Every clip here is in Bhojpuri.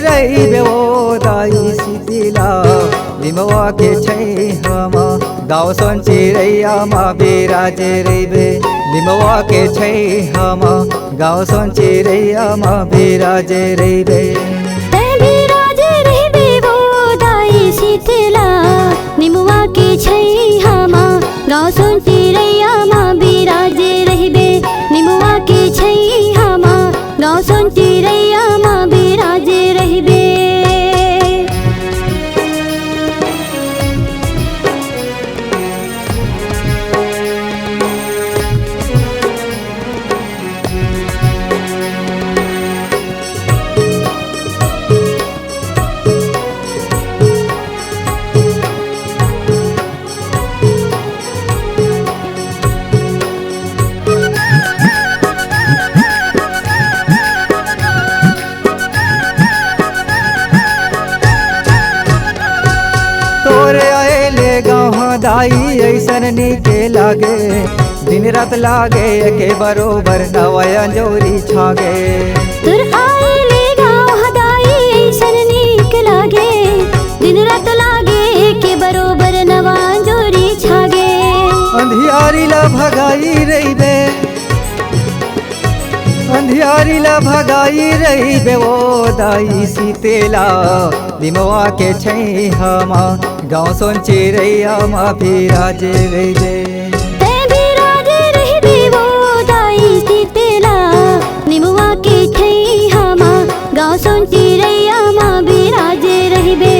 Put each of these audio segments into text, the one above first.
रही बेवो दाई शीतला लिमवा के छै हमा गाँव सोन चिड़ैया माँ बिराजे रहिबे लिमवा के छै हमा गाँव सोन चिड़ैया माँ बिराजे रहिबे बिराजे रहिबे वो दाई शीतला निमुआ के छै हमा गाँव सोन चिड़ैया माँ बिराजे रहिबे निमुआ के छै हमा गाँव सोन चिड़ैया माँ बिराजे रहिबे तोरे आएले गाँव दाई ऐसन नीके लागे दिन रात लागे के बरोबर नवया जोरी छागे तुर आइले गाँव दाई ऐसन नीक लागे दिन रात लागे के बरोबर नवा जोरी छागे अंधियारी ला भगाई रहिबे अंधियारी ला भगाई रहिबे वो दाई शीतला लिमवा के छै हमा गाँव सोन चिड़ैया माँ बिराजे रहिबे बिराजे रहिबे वो दाई शीतला निमुआ के छै हमा गाँव सोन चिड़ैया माँ बिराजे रहिबे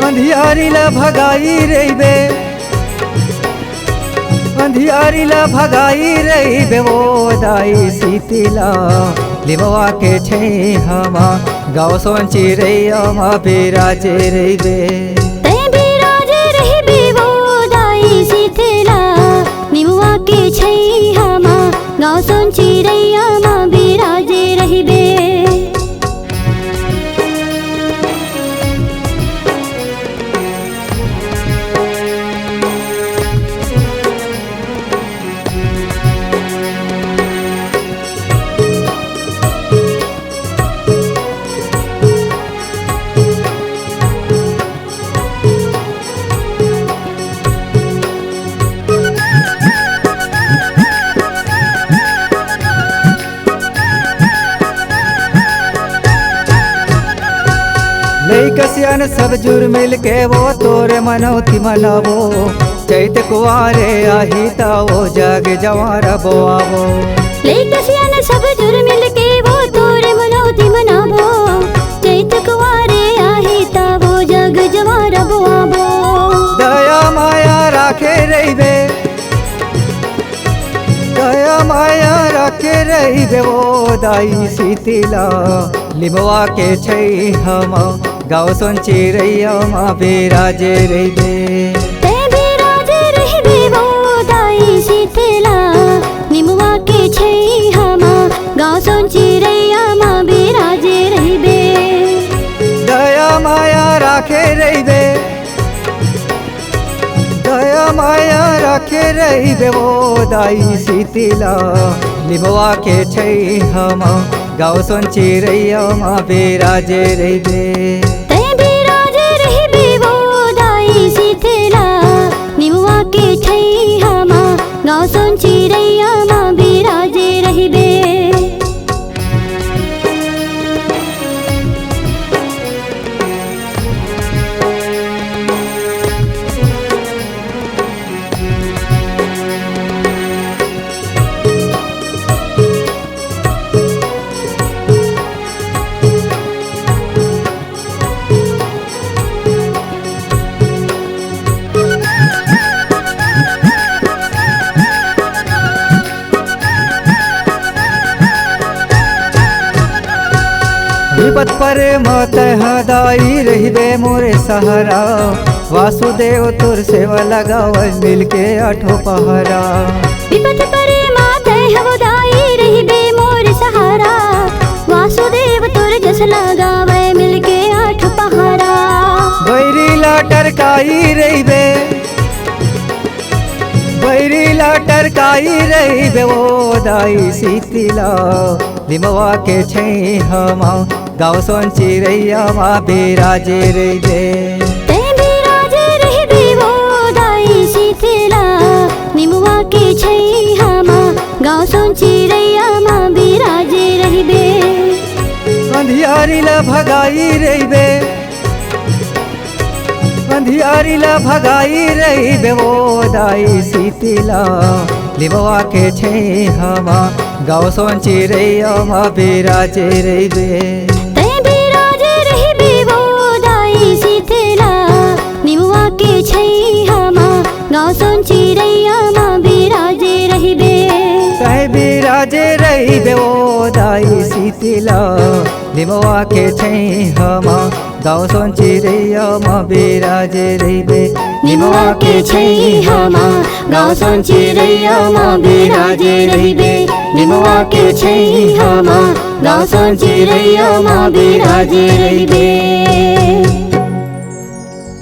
अंधियारी ला भगाई रहिबे अंधियारी ला भगाई रहिबे वो दाई शीतला लिमवा के छै हमा गाँव सोन चिड़ैया माँ बिराजे रहिबे बिराजे रहिबे वो दाई शीतला निमुआ के छै हमा गाँव सोन चिड़ैया माँ बिराजे रहिबे लैकसियन सब जुर मिल के वो तोरे मनौती मनावो चैत कुआरे आही तावो जग जवार बोआवो लैकसियन सब जुर मिल के वो तोरे मनौती मनावो चैत कुआरे आहे तावो जग जवार बोआवो दया माया राखे रहिबे दया माया राखे रहिबे वो दाई शीतला लिमवा के छै हमा गाँव सोन चिड़ैया माँ बिराजे रहिबे बिराजे रहिबे वो दाई शीतला निमुआ के छै हमा गाँव सोन चिड़ैया माँ बिराजे रहिबे दया माया राखे रहिबे दया माया राखे रहिबे वो दाई शीतला लिमवा के छै हमा गाँव सोन चिड़ैया माँ बिराजे रहिबे बिराजे रहिबे वो दाई शीतला निमुआ के छै हमा गाँव सोन चिड़ैया माँ बिराजे रहिबे विपत पर मत दाई रहिबे मोरे सहारा वासुदेव तुर सेवा लगाव मिलके आठो पहरा विपत परे माते हव दाई रहिबे मोर सहारा वासुदेव तुर जस लगावे मिलके आठ पहारा बैरी लाटर काई रहिबे बैरी लाटर काई रहिबे वो दाई शीतला लिमवा के छै हमा गाउँ सन चिरैयामा बिराजे रहिबे तै बिराजे रहिबे वो दाई शीतला निमुआ के छैहामा गाउँ सन चिरैयामा बिराजे रहिबे अंधियारीला भगाई रहिबे अंधियारीला भगाई रहिबे वो दाई शीतला निमुआ के छैहामा गाउँ सन चिरैयामा बिराजे रहिबे तै बिराजे रहिबे वो दाई शीतला निमुआ के छैहामा गाउँ सन चिरैयामा बिराजे रहिबे तै बिराजे रहिबे वो दाई शीतला निमुआ के छैहामा गाउँ सन चिरैयामा बिराजे रहिबे निमुआ के छैहामा गाउँ सन चिरैयामा बिराजे रहिबे निमुआ के छैहामा गाउँ सन चिरैयामा बिराजे रहिबे।